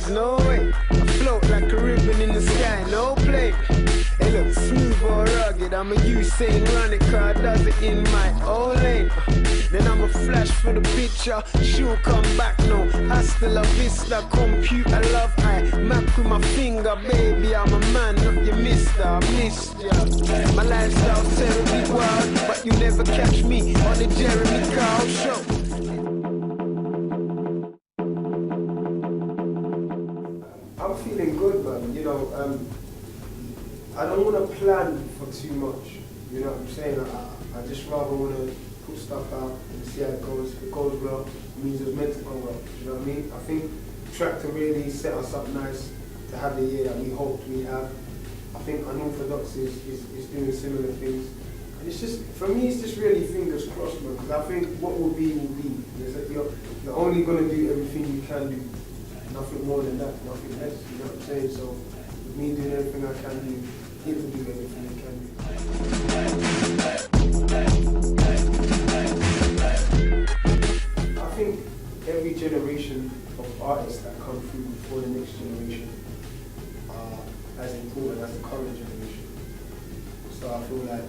skies, no way. I float like a ribbon in the sky, no play. Hey look, smooth or rugged, I'm a Usain, run it, car does it in my own lane. Then I'm a flash for the picture, she'll come back, no. Hasta la vista, computer love, I map with my finger, baby, I'm a man, not your mister, I missed ya. My lifestyle's terribly wild, but you never catch me on the Jeremy Kyle show. I'm feeling good, man. You know, I don't want to plan for too much. You know what I'm saying? I just rather want to put stuff out and see how it goes. If it goes well, it means it's meant to go well. You know what I mean? I think track to really set us up nice to have the year that we hoped we have. I think Unorthodox is doing similar things. And it's just, for me, it's just really fingers crossed, man. Because I think what will be, will be. You're only going to do everything you can do. Nothing more than that, nothing less, you know what I'm saying? So, with me doing everything I can do, he will do everything he can do. I think every generation of artists that come through before the next generation are as important as the current generation. So I feel like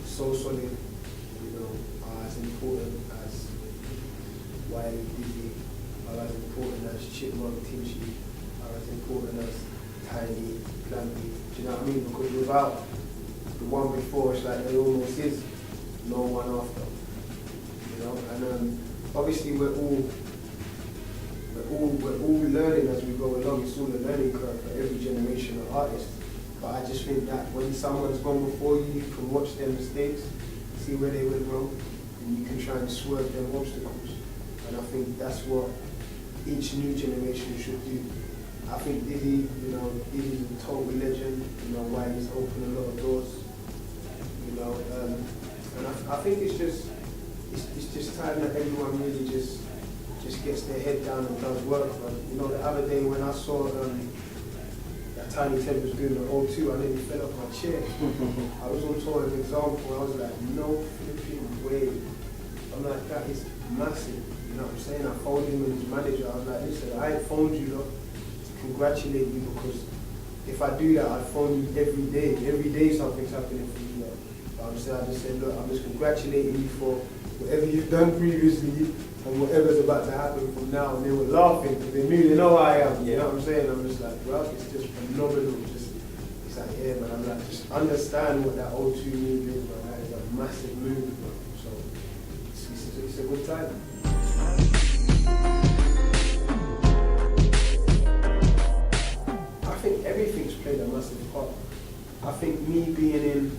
So Solid, you know, are as important as Wiley, Dizzy, are as important as Chipmunk, Tinchy, are as important as Tiny, Plan B. Do you know what I mean? Because without the one before, it's like there almost is no one after. You know, and obviously we're all learning as we go along. It's all a learning curve for every generation of artists. But I just think that when someone's gone before you, you can watch their mistakes, see where they went wrong, and you can try and swerve their obstacles. And I think that's what each new generation should do. I think Dizzy, you know, Dizzy's a total legend, you know, why he's opened a lot of doors, you know, and I think it's just time that everyone really just gets their head down and does work. But, you know, the other day when I saw that Tiny Ted was doing the O2, I nearly fell off my chair. I was on tour as an example, I was like, no flipping way. I'm like, that is massive. You know what I'm saying? I phoned him and his manager. I was like, listen, I ain't phoned you to congratulate you, because if I do that, I'd phone you every day. Every day something's happening for you. But I just said, look, I'm just congratulating you for whatever you've done previously and whatever's about to happen from now. And they were laughing because they knew they know who I am. You know what I'm saying? I'm just like, well, it's just phenomenal. It's like, yeah, man. I'm like, just understand what that O2 move is, man. That is a massive move, man. So it's a good time. I think everything's played a massive part. I think me being in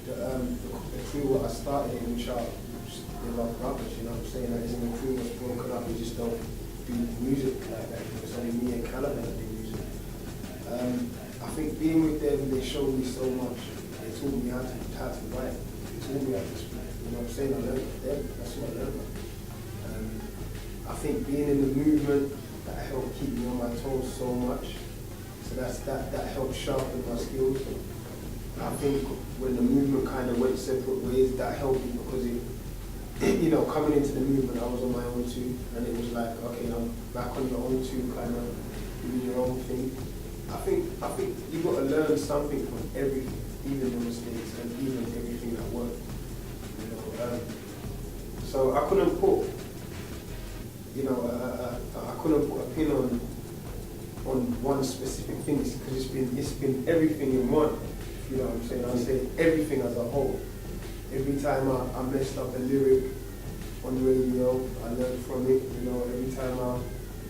the crew what I started in, which are love brothers, you know what I'm saying? That isn't a crew that's broken up, we just don't do music like that. It's only me and Callum that do music. I think being with them, they showed me so much. They taught me how to write. They taught me how to speak. You know what I'm saying? I learned from them. That's what I learned. I think being in the movement, that helped keep me on my toes so much. So that helped sharpen my skills. I think when the movement kind of went separate ways, that helped me because it, you know, coming into the movement, I was on my own too, and it was like, okay, I'm back on your own too, kind of doing your own thing. I think you got to learn something from everything, even the mistakes and even everything that worked. You know, so I couldn't put, you know, I couldn't put a pin on one specific thing because it's been everything in one. You know what I'm saying? I say everything as a whole. Every time I messed up a lyric on the radio, I learned from it. You know, every time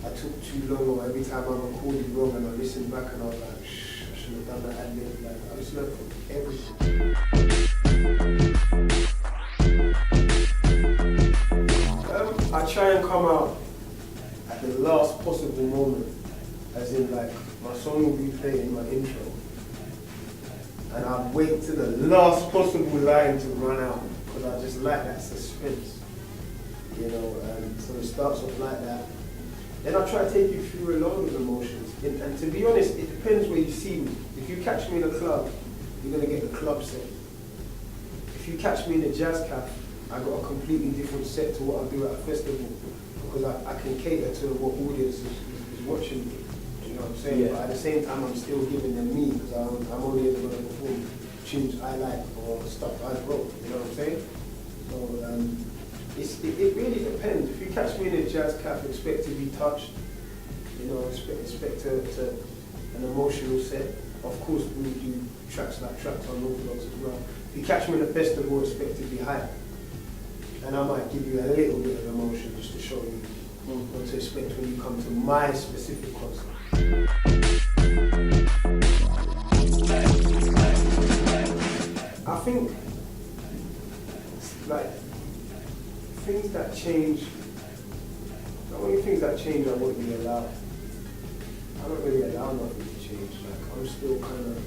I took too long, or every time I recorded wrong and I listened back and I was like, shh, I should have done that ad-lib. Like, I just learned from everything. I try and come out at the last possible moment, as in like, my song will be played in my intro. And I wait till the last possible line to run out because I just like that suspense, you know. So it starts off like that. Then I try to take you through a lot of emotions. And to be honest, it depends where you see me. If you catch me in a club, you're gonna get the club set. If you catch me in a jazz cafe, I got a completely different set to what I do at a festival because I can cater to what audience is watching me. Do you know what I'm saying? Yeah. But at the same time, I'm still giving them me because I'm only ever going to perform tunes I like or stuff I wrote. You know what I'm saying? So it really depends. If you catch me in a jazz cafe, expect to be touched. You know, expect to an emotional set. Of course, we do tracks like Tracks Unorthodox as well. If you catch me in a festival, expect to be hype. And I might give you a little bit of emotion just to show you what to expect when you come to my specific concert. I think, like, things that change, the only things that change are what you allow. I don't really allow nothing to change. Like, I'm still kind of,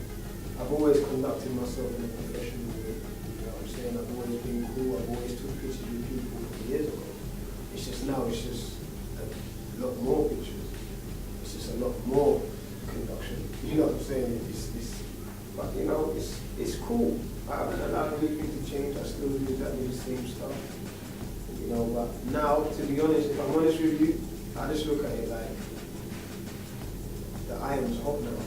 I've always conducted myself in a professional way. You know what I'm saying? I've always been cool. I've always took pictures with people from years ago. It's just now, it's just a lot more pictures. It's just a lot more conduction. You know what I'm saying? But you know, it's cool. I haven't allowed anything to change. I still do exactly the same stuff. You know, but now, to be honest, if I'm honest with you, I just look at it like, the iron's hot now.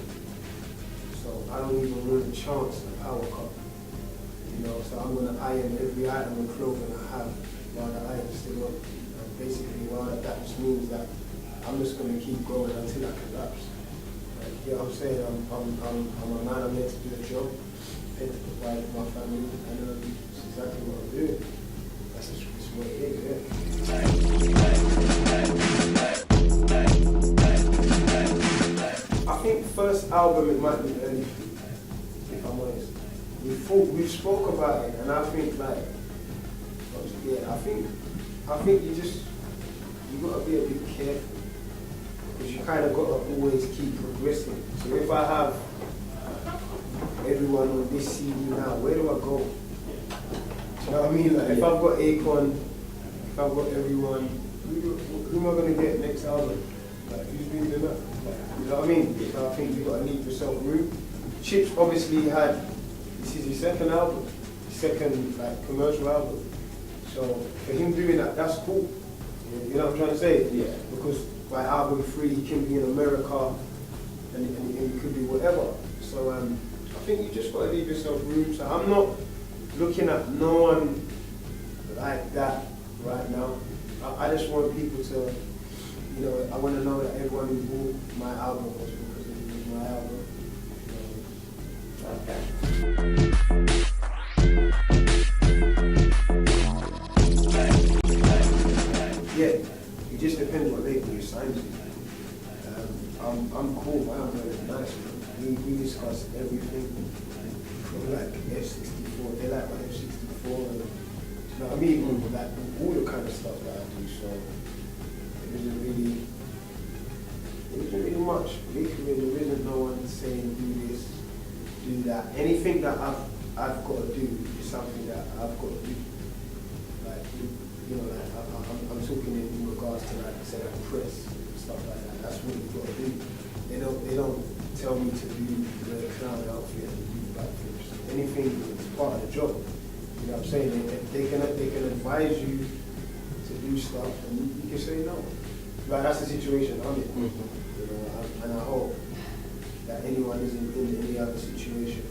So I don't even want a chance of power cut. You know, so I'm gonna iron every item of clothing I have while the iron's still on. And basically, that just means that I'm just gonna keep going until I collapse. Like, you know what I'm saying? I'm a man, I'm there to do a job, paid to provide for my family, and it's exactly what I'm doing. That's just what it is, I think first album, it might be early, if I'm honest. We spoke about it, and I think like, yeah, I think you gotta be a bit careful, because you kind of gotta always keep progressing. So if I have everyone on this CD now, where do I go? Do you know what I mean? Like, if I've got Akon, if I've got everyone, who am I gonna get next album? Like, who's been doing that? You know what I mean? So I think you gotta leave yourself room. Chips obviously this is his second album, his second like commercial album. So for him doing that, that's cool. You know what I'm trying to say? Yeah. Because by album 3, he can be in America, and he could be whatever. So I think you just gotta leave yourself room. So I'm not looking at no one like that right now. I just want people to, you know, I want to know that everyone who bought my album was because it was my album. Yeah, it just depends what label you sign to. I'm cool, my album is nice. We discuss everything from like F64, they like my F64, and, you know what I mean? Like all the kind of stuff that I do, so it wasn't really much. Literally, there isn't no one saying do this, do that. Anything that I've got to do is something that I've got to do. Like, you know, like I'm talking in regards to, like, say, like press and stuff like that. That's what you've got to do. They don't tell me to do the clown outfit and do backflips. Anything is part of the job. You know what I'm saying? They can advise you to do stuff, and you can say no. Like, that's the situation I'm in. You know, and I hope that anyone is in any other situation.